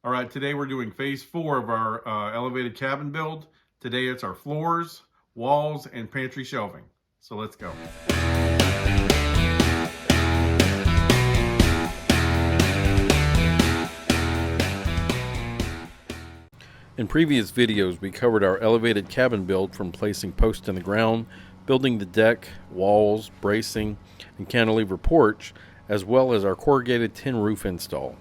All right, today we're doing phase 4 of our elevated cabin build. Today it's our floors, walls, and pantry shelving. So let's go. In previous videos, we covered our elevated cabin build from placing posts in the ground, building the deck, walls, bracing, and cantilever porch, as well as our corrugated tin roof install.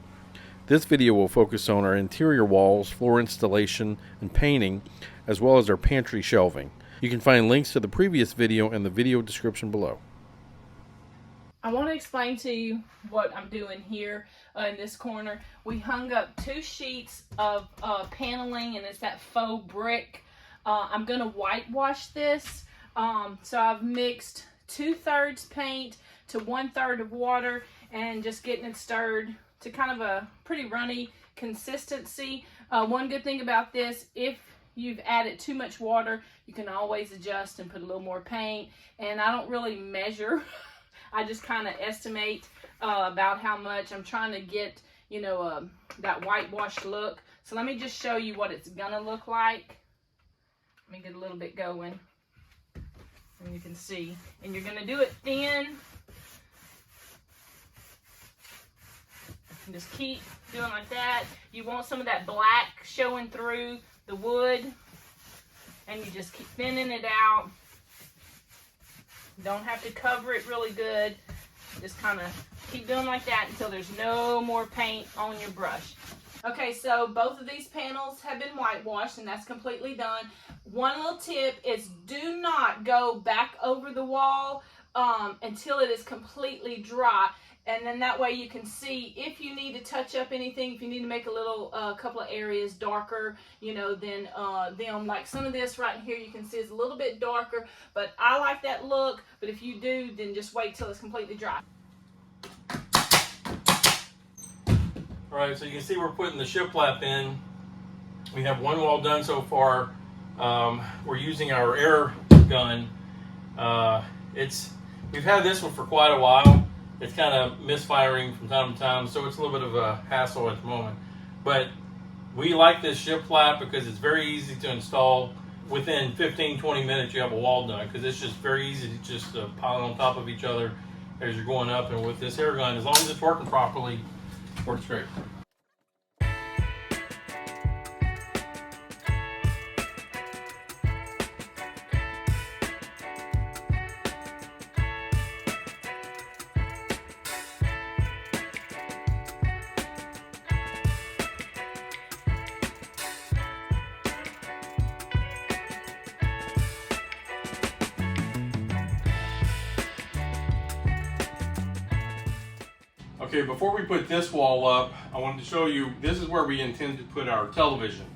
This video will focus on our interior walls, floor installation, and painting, as well as our pantry shelving. You can find links to the previous video in the video description below. I want to explain to you what I'm doing here in this corner. We hung up 2 sheets of paneling, and it's that faux brick. I'm going to whitewash this. So I've mixed 2/3 paint to 1/3 of water and just getting it stirred to kind of a pretty runny consistency. One good thing about this, if you've added too much water, you can always adjust and put a little more paint. And I don't really measure. I just kind of estimate about how much I'm trying to get, that whitewashed look. So let me just show you what it's gonna look like. Let me get a little bit going, and you can see. And you're gonna do it thin. And just keep doing like that. You want some of that black showing through the wood, and you just keep thinning it out. You don't have to cover it really good. Just kind of keep doing like that until there's no more paint on your brush. Okay, so both of these panels have been whitewashed, and that's completely done. One little tip is do not go back over the wall until it is completely dry. And then that way you can see if you need to touch up anything, if you need to make a little couple of areas darker, than them. Like some of this right here, you can see it's a little bit darker, but I like that look. But if you do, then just wait till it's completely dry. All right, so you can see we're putting the shiplap in. We have one wall done so far. We're using our air gun. We've had this one for quite a while. It's kind of misfiring from time to time, so it's a little bit of a hassle at the moment. But we like this shiplap because it's very easy to install. Within 15-20 minutes, you have a wall done because it's just very easy to just pile on top of each other as you're going up. And with this air gun, as long as it's working properly, it works great. Okay, before we put this wall up, I wanted to show you, this is where we intend to put our television.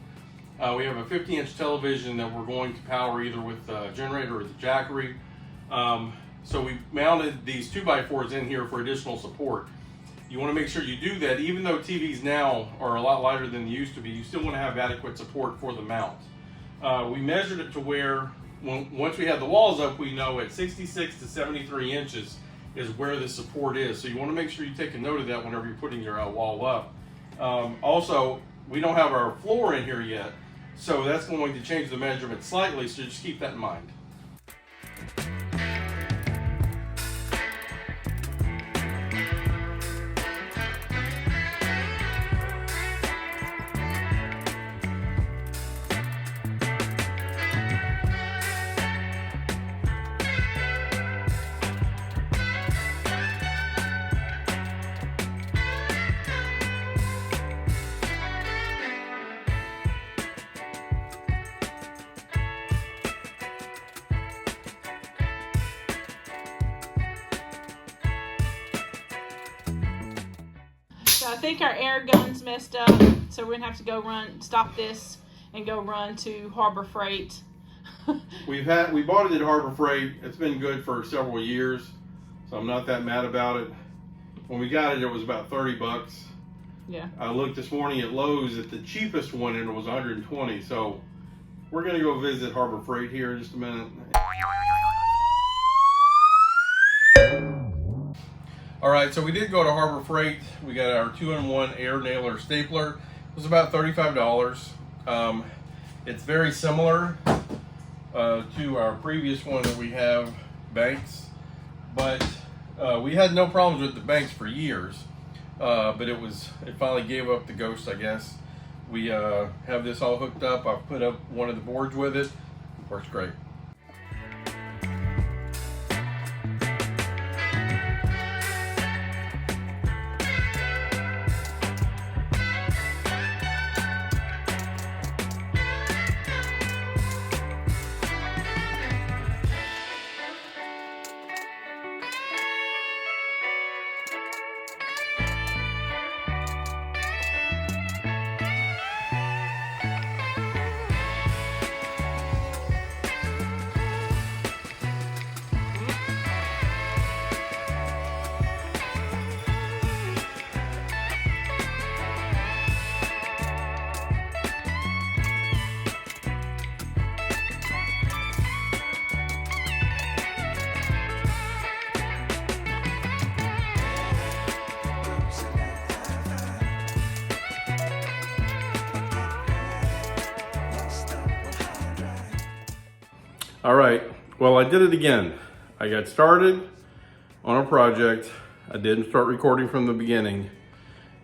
We have a 50-inch television that we're going to power either with a generator or the jackery. So we mounted these 2x4s in here for additional support. You want to make sure you do that. Even though TVs now are a lot lighter than they used to be, you still want to have adequate support for the mount. We measured it to where, once we have the walls up, we know at 66 to 73 inches is where the support is. So you want to make sure you take a note of that whenever you're putting your wall up. Also, we don't have our floor in here yet, so that's going to change the measurement slightly, so just keep that in mind. So I think our air gun's messed up, so we're gonna have to stop this and go run to Harbor Freight. We bought it at Harbor Freight. It's been good for several years, so I'm not that mad about it. When we got it, it was about 30 bucks. Yeah. I looked this morning at Lowe's at the cheapest one, and it was 120. So we're gonna go visit Harbor Freight here in just a minute. All right, so we did go to Harbor Freight. We got our 2-in-1 air nailer stapler. was about $35. It's very similar to our previous one that we have, Banks, but we had no problems with the Banks for years. But it finally gave up the ghost, I guess. We have this all hooked up. I've put up one of the boards with it. Works great. All right, well, I did it again. I got started on a project. I didn't start recording from the beginning,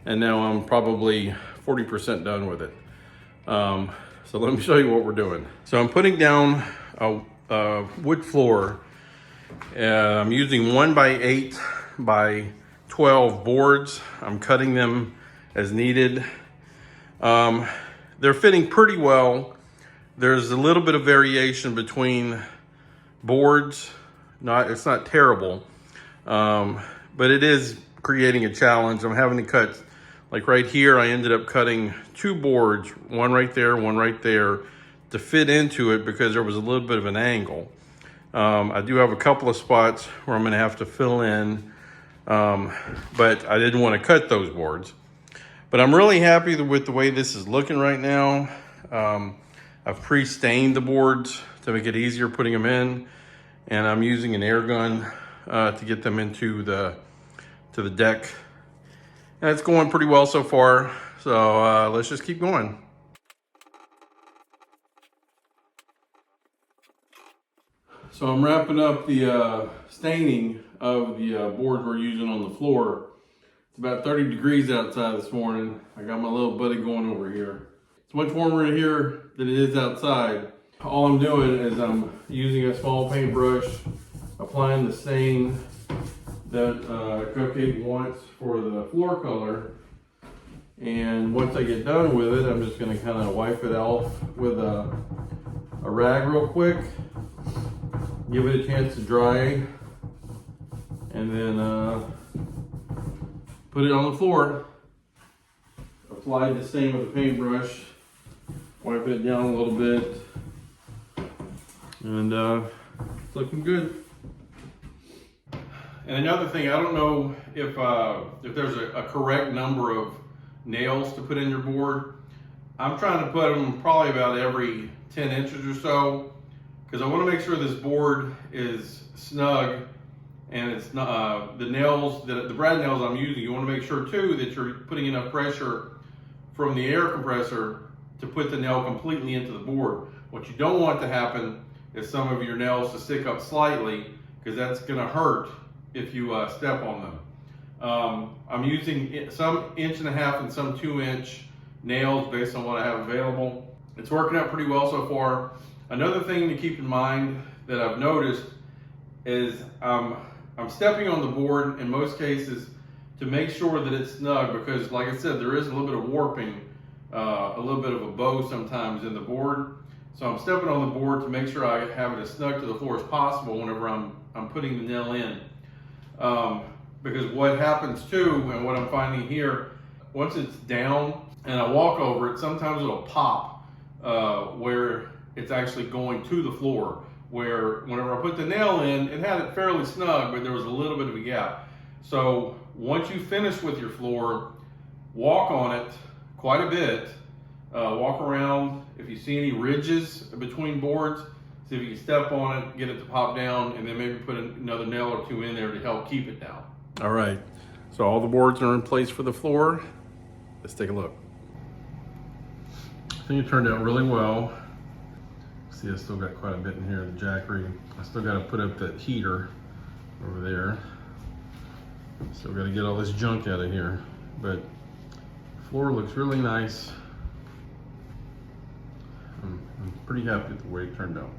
and now I'm probably 40% done with it. So let me show you what we're doing. So I'm putting down a wood floor. I'm using 1x8 by 12 boards. I'm cutting them as needed. They're fitting pretty well. There's a little bit of variation between boards. It's not terrible, but it is creating a challenge. I'm having to cut, like right here, I ended up cutting 2 boards, one right there, to fit into it because there was a little bit of an angle. I do have a couple of spots where I'm gonna have to fill in, but I didn't want to cut those boards. But I'm really happy with the way this is looking right now. I've pre-stained the boards to make it easier putting them in, and I'm using an air gun to get them into the deck. And it's going pretty well so far, so let's just keep going. So I'm wrapping up the staining of the boards we're using on the floor. It's about 30 degrees outside this morning. I got my little buddy going over here. It's much warmer in here than it is outside. All I'm doing is I'm using a small paintbrush, applying the stain that Cupcake wants for the floor color. And once I get done with it, I'm just gonna kind of wipe it off with a rag real quick, give it a chance to dry, and then put it on the floor. Apply the stain with a paintbrush, wipe it down a little bit, and it's looking good. And another thing, I don't know if there's a correct number of nails to put in your board. I'm trying to put them probably about every 10 inches or so, because I want to make sure this board is snug, and it's not the nails, the brad nails I'm using, you want to make sure too that you're putting enough pressure from the air compressor to put the nail completely into the board. What you don't want to happen is some of your nails to stick up slightly, because that's going to hurt if you step on them. I'm using some 1.5 inch and some 2-inch nails based on what I have available. It's working out pretty well so far. Another thing to keep in mind that I've noticed is I'm stepping on the board in most cases to make sure that it's snug, because like I said, there is a little bit of warping, a little bit of a bow sometimes in the board. So I'm stepping on the board to make sure I have it as snug to the floor as possible whenever I'm putting the nail in. Because what happens too, and what I'm finding here, once it's down and I walk over it, sometimes it'll pop where it's actually going to the floor. Where whenever I put the nail in, it had it fairly snug, but there was a little bit of a gap. So once you finish with your floor, walk on it quite a bit. Walk around. If you see any ridges between boards, see if you can step on it, get it to pop down, and then maybe put another nail or 2 in there to help keep it down. All right, so all the boards are in place for the floor. Let's take a look. think it turned out really well. See, I still got quite a bit in here, the jackery. I still got to put up that heater over there. Still got to get all this junk out of here. But the floor looks really nice. I'm pretty happy with the way it turned out.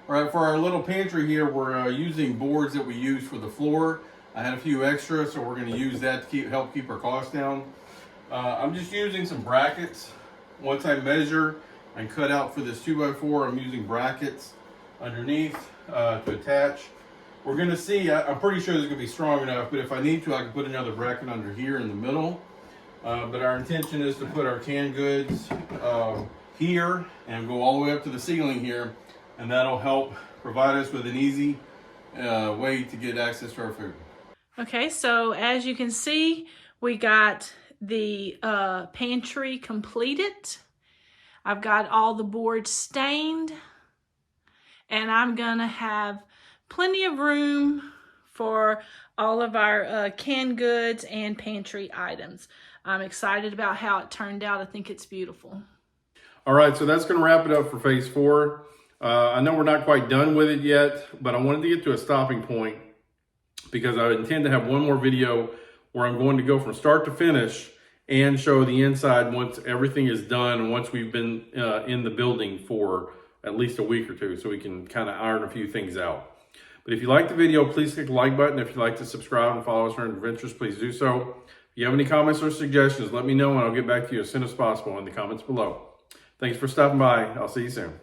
All right, for our little pantry here, we're using boards that we use for the floor. I had a few extra, so we're going to use that to help keep our costs down. I'm just using some brackets. Once I measure and cut out for this 2x4, I'm using brackets underneath to attach. We're going to see, I'm pretty sure it's going to be strong enough, but if I need to, I can put another bracket under here in the middle. But our intention is to put our canned goods here and go all the way up to the ceiling here. And that'll help provide us with an easy way to get access to our food. Okay, so as you can see, we got the pantry completed. I've got all the boards stained, and I'm gonna have plenty of room for all of our canned goods and pantry items. I'm excited about how it turned out. I think it's beautiful. All right, so that's gonna wrap it up for phase 4. I know we're not quite done with it yet, but I wanted to get to a stopping point because I intend to have one more video where I'm going to go from start to finish and show the inside once everything is done and once we've been in the building for at least a week or two, so we can kind of iron a few things out. But if you like the video, please click the like button. If you'd like to subscribe and follow us on our adventures, please do so. If you have any comments or suggestions, let me know and I'll get back to you as soon as possible in the comments below. Thanks for stopping by. I'll see you soon.